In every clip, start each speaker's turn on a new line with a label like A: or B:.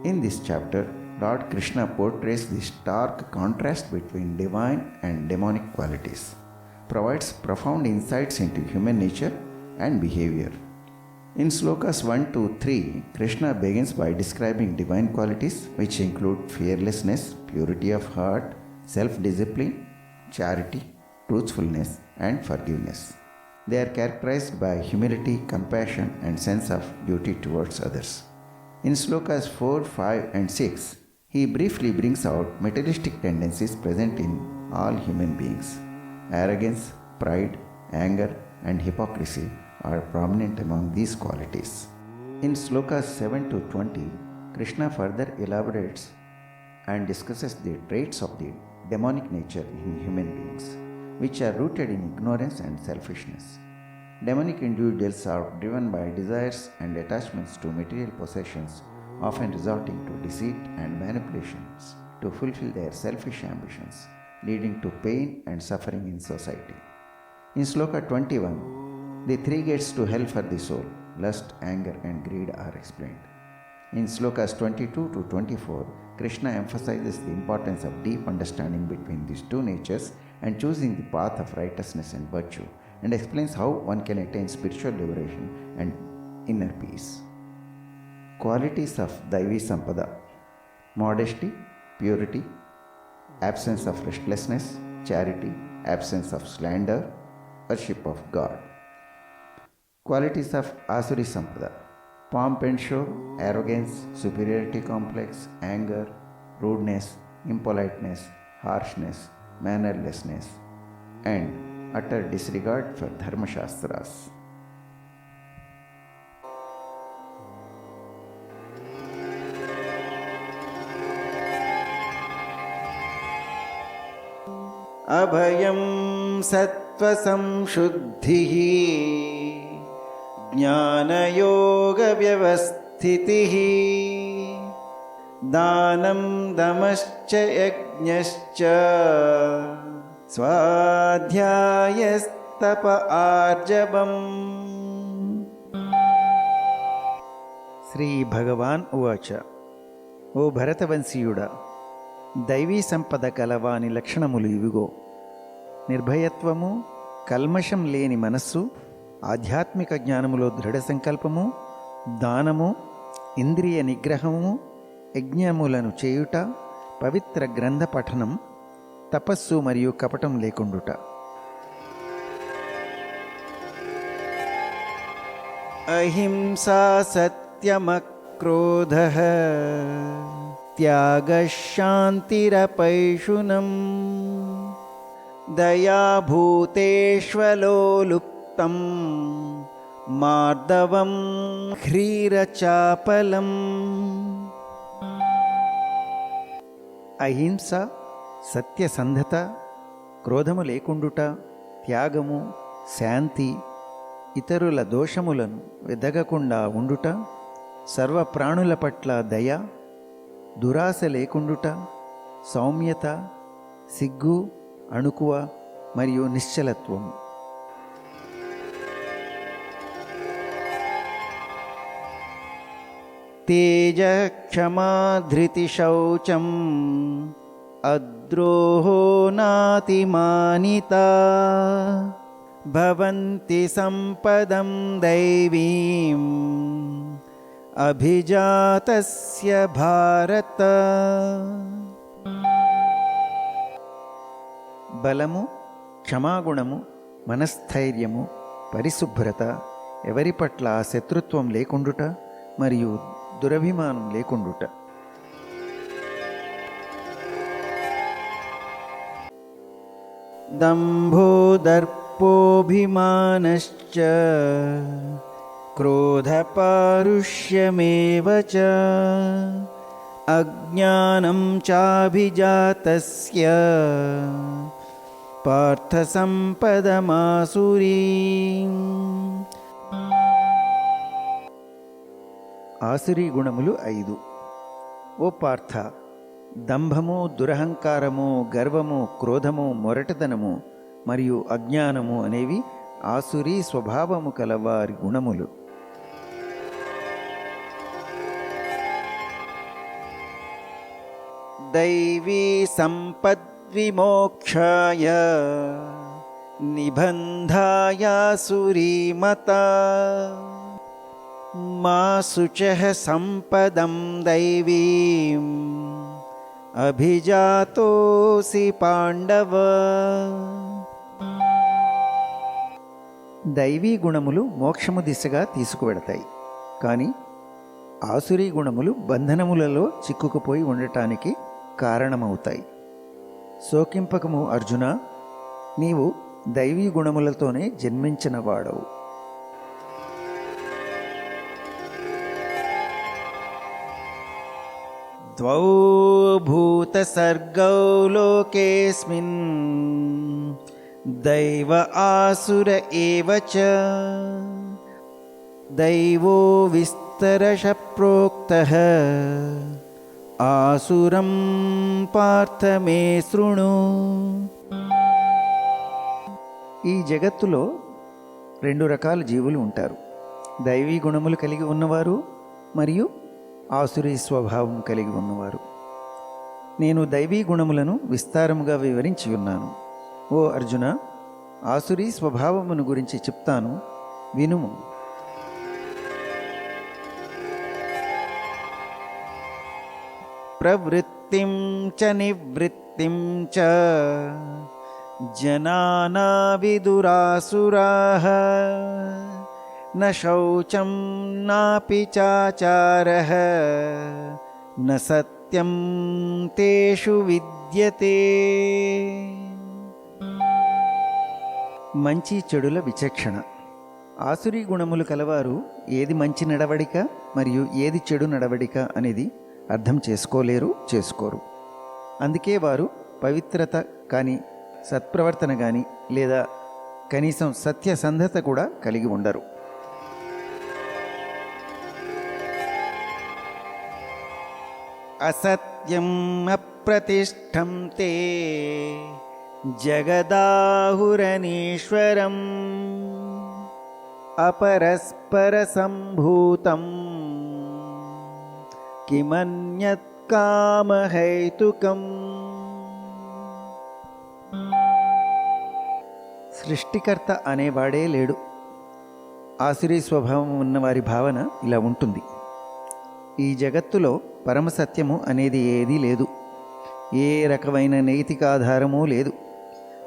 A: In this chapter, Lord Krishna portrays the stark contrast between divine and demonic qualities, provides profound insights into human nature and behavior. In slokas 1 to 3, Krishna begins by describing divine qualities which include fearlessness, purity of heart, self-discipline, charity, truthfulness, and forgiveness. They are characterized by humility, compassion, and sense of duty towards others. In slokas 4, 5, and 6, he briefly brings out materialistic tendencies present in all human beings. Arrogance, pride, anger, and hypocrisy are prominent among these qualities. In slokas 7 to 20, Krishna further elaborates and discusses the traits of the demonic nature in human beings, which are rooted in ignorance and selfishness. Demonic individuals are driven by desires and attachments to material possessions, often resorting to deceit and manipulations to fulfill their selfish ambitions, leading to pain and suffering in society. In sloka 21, the three gates to hell for the soul, lust, anger, and greed, are explained. In slokas 22 to 24, Krishna emphasizes the importance of deep understanding between these two natures and choosing the path of righteousness and virtue, and explains how one can attain spiritual liberation and inner peace. Qualities of Daivi Sampada: modesty, purity, absence of restlessness, charity, absence of slander, worship of God. Qualities of Asuri Sampada: pomp and show, arrogance, superiority complex, anger, rudeness, impoliteness, harshness, mannerlessness, and utter disregard for Dharma Shastras. Abhayam sattva samshuddhihi ज्ञानयोग व्यवस्थितिः दानं दमश्च यज्ञश्च स्वाध्यायस्तप आर्जवम्. శ్రీ భగవాన్ ఉవాచ. ఓ భరతవంశీయుడా, దైవీ సంపద కలవాని లక్షణములు ఇవిగో: నిర్భయత్వము, కల్మషం లేని మనస్సు, ఆధ్యాత్మిక జ్ఞానములో దృఢ సంకల్పము, దానము, ఇంద్రియ నిగ్రహము, యజ్ఞములను చేయుట, పవిత్ర గ్రంథ పఠనం, తపస్సు మరియు కపటం లేకుండుట. అహింసా సత్యమక్రోధః త్యాగశాంతిరపైషునం దయాభూతేష్వలోలుప్తం మార్దవం హ్రీరచాపలం. అహింస, సత్యసంధత, క్రోధము లేకుండుట, త్యాగము, శాంతి, ఇతరుల దోషములను వెదగకుండా ఉండుట, సర్వప్రాణుల పట్ల దయ, దురాశ లేకుండుట, సౌమ్యత, సిగ్గు, అణుకువ మరియు నిశ్చలత్వము. తేజ క్షమా ధృతి శౌచం అద్రోహో నాతిమానితా భవంతి సంపదం దైవీం అభిజాతస్య భారత. బలము, క్షమాగుణము, మనస్థైర్యము, పరిశుభ్రత, ఎవరి పట్ల శత్రుత్వం లేకుండుట మరియు దురభిమానం లేకుండుట. దంభో దర్పోభిమానశ్చ క్రోధపారుష్యమేవ చ అజ్ఞానం చాభిజాతస్య పార్థ సంపదమాసురీం. ఆసురీ గుణములు 5. ఓ పార్థ, దంభము, దురహంకారము, గర్వము, క్రోధము, మొరటదనము మరియు అజ్ఞానము అనేవి ఆసురీ స్వభావము కలవారి గుణములు. दैवी सम्पद्विमोक्षाय निबन्धाय सुरीमता मा शुचः सम्पदं दैवीम् अभिजातोऽसि పాండవ. దైవీ గుణములు మోక్షము దిశగా తీసుకువెడతాయి, కానీ ఆసురీ గుణములు బంధనములలో చిక్కుకుపోయి ఉండటానికి కారణమవుతాయి. శోకింపకము అర్జున, నీవు దైవీ గుణములతోనే జన్మించిన వాడవు. ద్వౌ భూతసర్గౌ లోకేస్మిన్ దైవ ఆసుర ఏవ చ దైవో విస్తరశ ప్రోక్తః ఆసురం పార్థ మే శృణు. ఈ జగత్తులో రెండు రకాల జీవులు ఉంటారు. దైవీ గుణములు కలిగి ఉన్నవారు మరియు ఆసురీ స్వభావం కలిగి ఉన్నవారు. నేను దైవీ గుణములను విస్తారముగా వివరించి ఉన్నాను. ఓ అర్జున, ఆసురీ స్వభావమును గురించి చెప్తాను, వినుము. ప్రవృత్తిం చ నివృత్తిం చ జనానా విదురాసురాః న శౌచం నాపి చాచారః న సత్యం తేషు విద్యతే. మంచి చెడుల విచక్షణ. ఆసురీ గుణములు కలవారు ఏది మంచి నడవడిక మరియు ఏది చెడు నడవడిక అనేది అర్థం చేసుకోరు. అందుకే వారు పవిత్రత కానీ, సత్ప్రవర్తన కానీ, లేదా కనీసం సత్యసంధత కూడా కలిగి ఉండరు. అసత్యం అప్రతిష్టం తే జగదాహురనీశ్వరం అపరస్పర సంభూతం కిమన్యత్ కామహేతుకం. సృష్టికర్త అనేవాడే లేడు. ఆసురీ స్వభావం ఉన్నవారి భావన ఇలా ఉంటుంది: ఈ జగత్తులో పరమసత్యము అనేది ఏదీ లేదు, ఏ రకమైన నైతిక ఆధారమూ లేదు,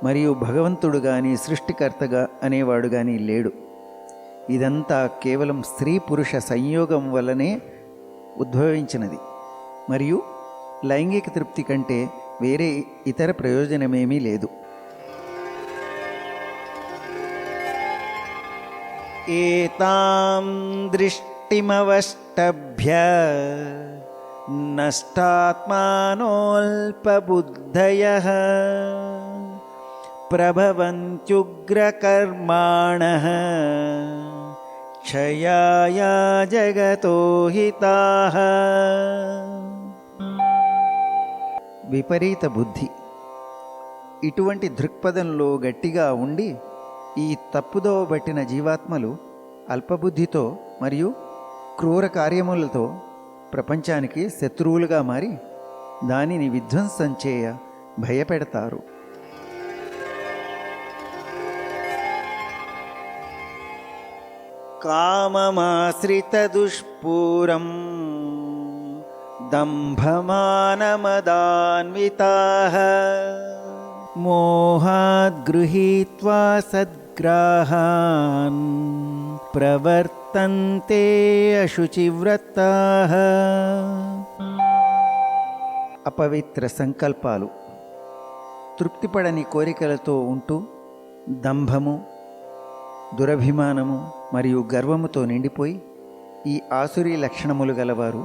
A: మరియు భగవంతుడు కానీ సృష్టికర్తగా అనేవాడు కానీ లేడు. ఇదంతా కేవలం స్త్రీ పురుష సంయోగం వల్లనే ఉద్భవించినది మరియు లైంగిక తృప్తి కంటే వేరే ఇతర ప్రయోజనమేమీ లేదు. ఏతాం దృష్టిమవష్టభ్య నష్టాత్మానోల్పబుద్ధయః ప్రభవంత్యుగ్రకర్మాణః క్షయాయ జగతో హితాః. విపరీత బుద్ధి. ఇటువంటి దృక్పథంలో గట్టిగా ఉండి ఈ తప్పుదోవ పట్టిన జీవాత్మలు అల్పబుద్ధితో మరియు క్రూర కార్యములతో ప్రపంచానికి శత్రువులుగా మారి దానిని విధ్వంసం చేయ భయపెడతారు. కామమాశ్రిత దుష్పూరం దంభమానమదాన్వితాః మోహాద్ గృహీత్వా సద్గ్రాహాన్ ప్రవర్తంతే అశుచివ్రతాః. అపవిత్ర సంకల్పాలు, తృప్తిపడని కోరికలతో ఉంటూ దంభము, దురభిమానము మరియు గర్వముతో నిండిపోయి ఈ ఆసురీ లక్షణములు గలవారు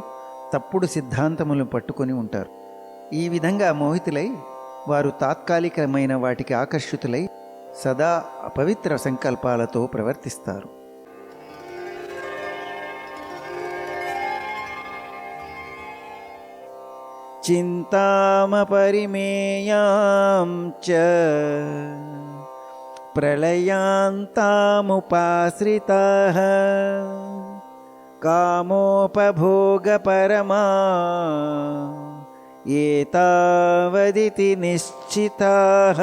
A: తప్పుడు సిద్ధాంతములను పట్టుకొని ఉంటారు. ఈ విధంగా మోహితులై వారు తాత్కాలికమైన వాటికి ఆకర్షితులై సదా అపవిత్ర సంకల్పాలతో ప్రవర్తిస్తారు. చింతామపరిమేయాం చ ప్రళయాంతాముపాశ్రితాః కామోపభోగపరమా ఏతావదితి నిశ్చితాః.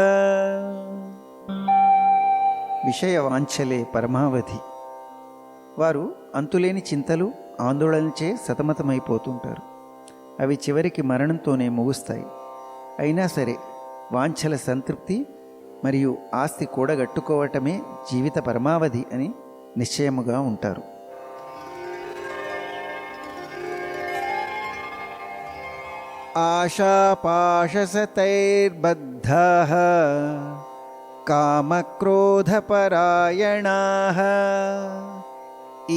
A: విషయవాంఛలే పరమావధి. వారు అంతులేని చింతలు ఆందోళనచే సతమతమైపోతుంటారు. అవి చివరికి మరణంతోనే ముగుస్తాయి. అయినా సరే వాంఛల సంతృప్తి మరియు ఆస్తి కూడగట్టుకోవటమే జీవిత పరమావధి అని నిశ్చయముగా ఉంటారు. ఆశాపాశసతైర్బద్ధాః కామక్రోధపరాయణాః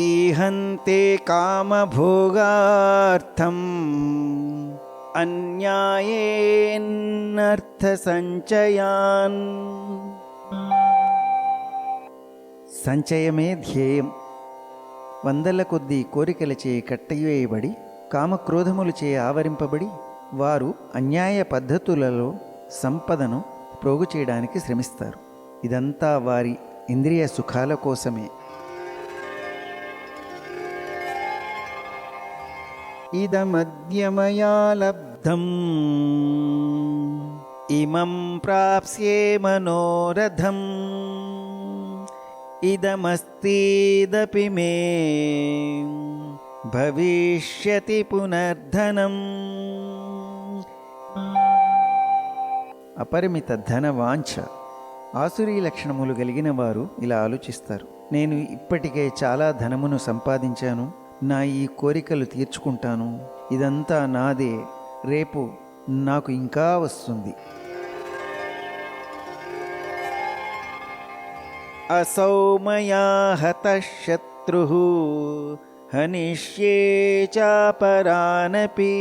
A: ఈహంతే కామభోగార్థం అన్యాయేనర్థసంచయాన్. సంచయమే ధ్యేయం. వందల కొద్దీ కోరికలచే కట్టివేయబడి కామక్రోధములచే ఆవరింపబడి వారు అన్యాయ పద్ధతులలో సంపదను ప్రోగు చేయడానికి శ్రమిస్తారు. ఇదంతా వారి ఇంద్రియ సుఖాల కోసమే. ఇదమద్య మయా లబ్ధం ఇమం ప్రాప్స్యే మనోరథం ఇదమస్తీదపి మే భవిష్యతి పునర్ధనం. అపరిమిత ధన వాంఛ. ఆసురీ లక్షణములు కలిగిన వారు ఇలా ఆలోచిస్తారు: నేను ఇప్పటికే చాలా ధనమును సంపాదించాను, నా ఈ కోరికలు తీర్చుకుంటాను, ఇదంతా నాదే, రేపు నాకు ఇంకా వస్తుంది. అసౌ మయా హతః శత్రుః హనిష్యే చాపరానపి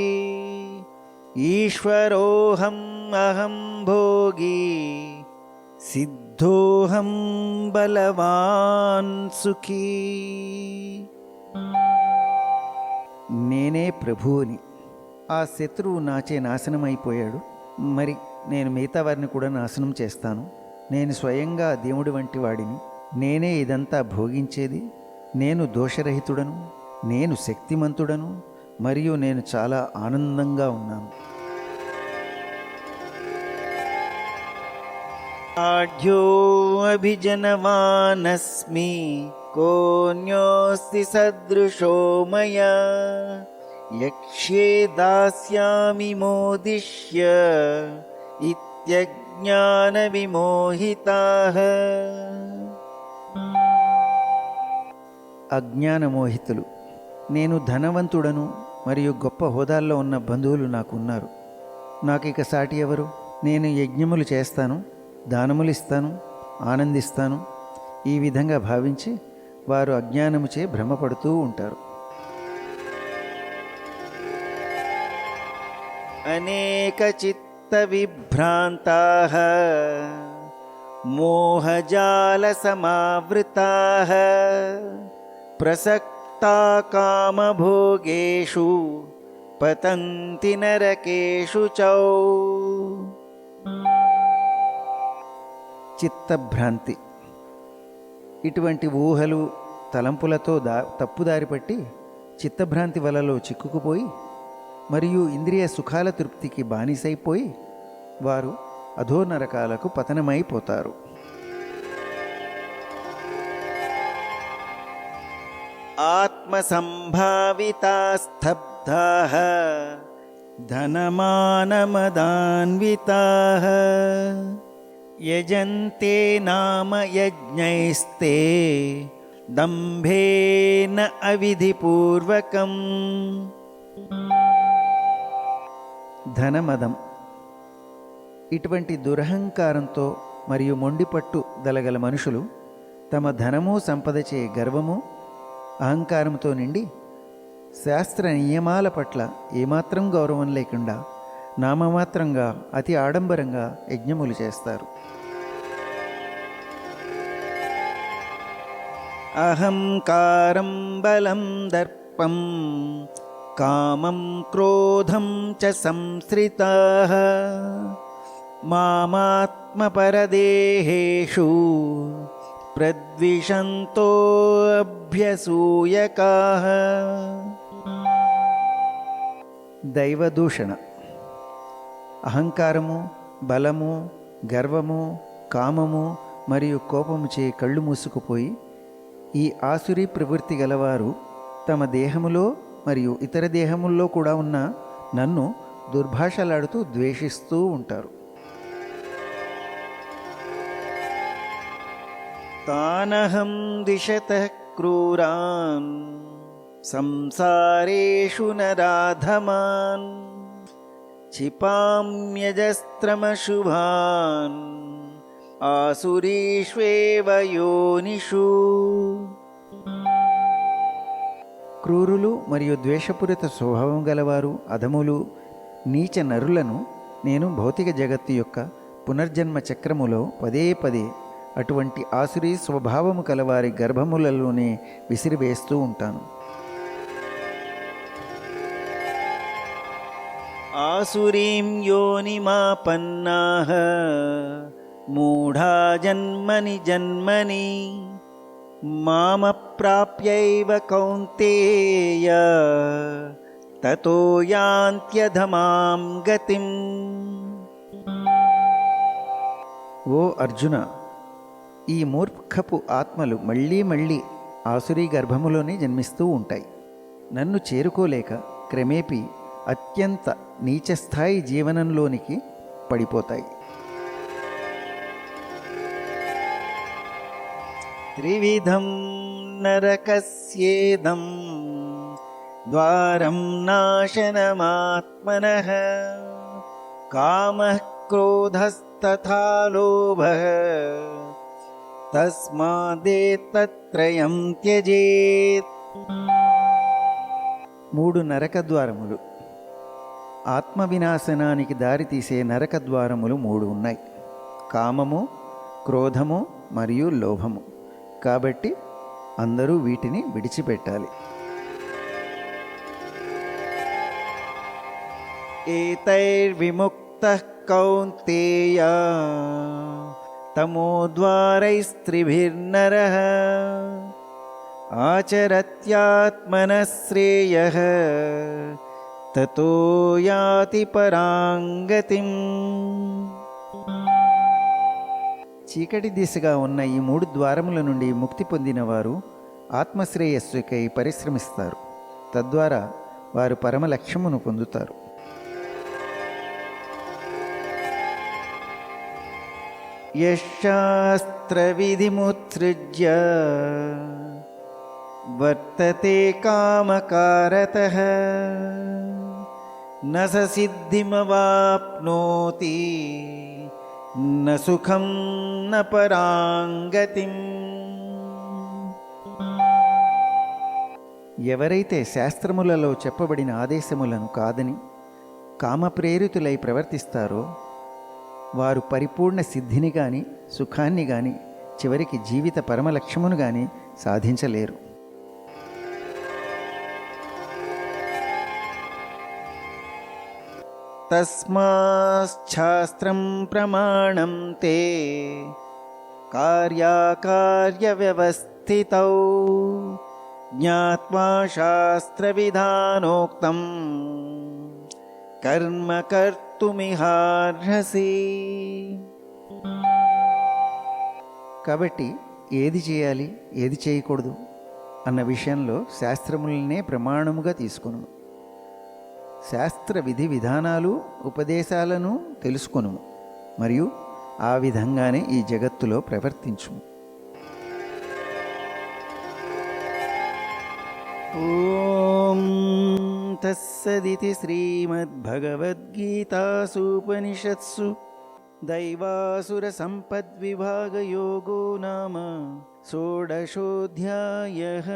A: ఈశ్వరోహం అహం భోగి సిద్ధోహం బలవాన్ సుఖీ. నేనే ప్రభువుని, ఆ శత్రువు నాచే నాశనమైపోయాడు, మరి నేను మిగతా వారిని కూడా నాశనం చేస్తాను. నేను స్వయంగా దేవుడి వంటి వాడిని, నేనే ఇదంతా భోగించేది, నేను దోషరహితుడను, నేను శక్తిమంతుడను, మరియు నేను చాలా ఆనందంగా ఉన్నాను. ఆఢ్యో అభిజనవానస్మి కోన్యోస్తి సదృశో మయా యక్ష్యే దాస్యామి మోదిష్య ఇత్యజ్ఞాన విమోహితాః. అజ్ఞానమోహితులు. నేను ధనవంతుడను మరియు గొప్ప హోదాల్లో ఉన్న బంధువులు నాకున్నారు, నాకు ఇక సాటి ఎవరు? నేను యజ్ఞములు చేస్తాను, దానములు ఇస్తాను, ఆనందిస్తాను. ఈ విధంగా భావించి వారు అజ్ఞానముచే భ్రమపడుతూ ఉంటారు. అనేక చిత్త విభ్రాంతాః మోహజాల సమావృతాః ప్రసక్తా కామభోగేషు పతంతి నరకేషు చౌ. చిత్తభ్రాంతి. ఇటువంటి ఊహలు తలంపులతో తప్పుదారి పట్టి చిత్తభ్రాంతి వలలో చిక్కుకుపోయి మరియు ఇంద్రియ సుఖాల తృప్తికి బానిసైపోయి వారు అధోనరకాలకు పతనమైపోతారు. ఆత్మసంభావితాస్తబ్ధాః ధనమానమదాన్వితాః యజంతే నామ యజ్ఞైస్తే దంభేన అవిధిపూర్వకం. ధనమదం. ఇటువంటి దురహంకారంతో మరియు మొండిపట్టు దలగల మనుషులు తమ ధనము సంపదచే గర్వము అహంకారంతో నిండి శాస్త్ర నియమాల పట్ల ఏమాత్రం గౌరవం లేకుండా నామమాత్రంగా అతి ఆడంబరంగా యజ్ఞములు చేస్తారు. అహంకారం బలం దర్పం కామం క్రోధం చ సంశ్రితాః మామాత్మపరదేహేషు ప్రద్విషంతో అభ్యసూయకాః. దైవదూషణ.
B: అహంకారము, బలము, గర్వము, కామము మరియు కోపముచే కళ్ళు మూసుకుపోయి ఈ ఆసురీ ప్రవృత్తి గలవారు తమ దేహములో మరియు ఇతర దేహముల్లో కూడా ఉన్న నన్ను దుర్భాషలాడుతూ ద్వేషిస్తూ ఉంటారు. తానహం దిశతః క్రూరాన్ సంసారేషు నరాధమాన్ క్షిపామ్యజస్త్రమశుభాన్ ఆసురీష్వేవ యోనిషు. క్రూరులు మరియు ద్వేషపూరిత స్వభావం గలవారు, అధములు, నీచ నరులను నేను భౌతిక జగత్తు యొక్క పునర్జన్మ చక్రములో పదే పదే అటువంటి ఆసురీ స్వభావము కలవారి గర్భములలోనే విసిరివేస్తూ ఉంటాను. ఆసురీం యోనిమాపన్నాః మూఢా జన్మని జన్మని మామప్రాప్యైవ కౌంతేయ తతో యాంత్యధమాం గతిం. ఓ అర్జున, ఈ మూర్ఖపు ఆత్మలు మళ్ళీ మళ్ళీ ఆసురీ గర్భములోనే జన్మిస్తూ ఉంటాయి. నన్ను చేరుకోలేక క్రమేపీ అత్యంత నీచస్థాయి జీవనంలోనికి పడిపోతాయి. త్రివిధం నరకస్యేదం ద్వారం నాశనమాత్మనః కామః క్రోధస్తథా లోభః తస్మాదేతత్త్రయం త్యజేత్. 3 నరక ద్వారములు, ఆత్మ వినాశనానికి దారితీసే నరక ద్వారములు 3 ఉన్నాయి: కామము, క్రోధము మరియు లోభము. కాబట్టి అందరూ వీటిని విడిచిపెట్టాలి. ఏతైర్విముక్తః కౌంతేయ తమోద్వారైస్త్రిభిర్నరః ఆచరత్యాత్మనః శ్రేయః తతో యాతి పరాం గతిం. చీకటి దిశగా ఉన్న ఈ 3 ద్వారముల నుండి ముక్తి పొందిన వారు ఆత్మశ్రేయస్సుకై పరిశ్రమిస్తారు. తద్వారా వారు పరమ లక్ష్యమును పొందుతారు. యశాస్త్రవిధిముత్సృజ్య వర్తతే కామకారతః న స సిద్ధిమవాప్నోతి న సుఖం న పరాం గతిం. ఎవరైతే శాస్త్రములలో చెప్పబడిన ఆదేశములను కాదని కామప్రేరితులై ప్రవర్తిస్తారో వారు పరిపూర్ణ సిద్ధిని గాని సుఖాన్ని గాని చివరికి జీవిత పరమలక్ష్యమును గాని సాధించలేరు. తస్మాచ్ఛాస్త్రం ప్రమాణం తే కార్యాకార్యవ్యవస్థితౌ జ్ఞాత్వా శాస్త్రవిధానోక్తం కర్మ కర్తుమిహార్హసి. కాబట్టి ఏది చేయాలి, ఏది చేయకూడదు అన్న విషయంలో శాస్త్రములనే ప్రమాణముగా తీసుకొను. శాస్త్ర విధి విధానాలు ఉపదేశాలను తెలుసుకొను మరియు ఆ విధంగానే ఈ జగత్తులో ప్రవర్తించుము. ఓం తస్సదితి శ్రీమద్భగవద్గీతాసూపనిషత్సు దైవాసుర సంపద్విభాగయోగో నామ షోడశోऽధ్యాయః.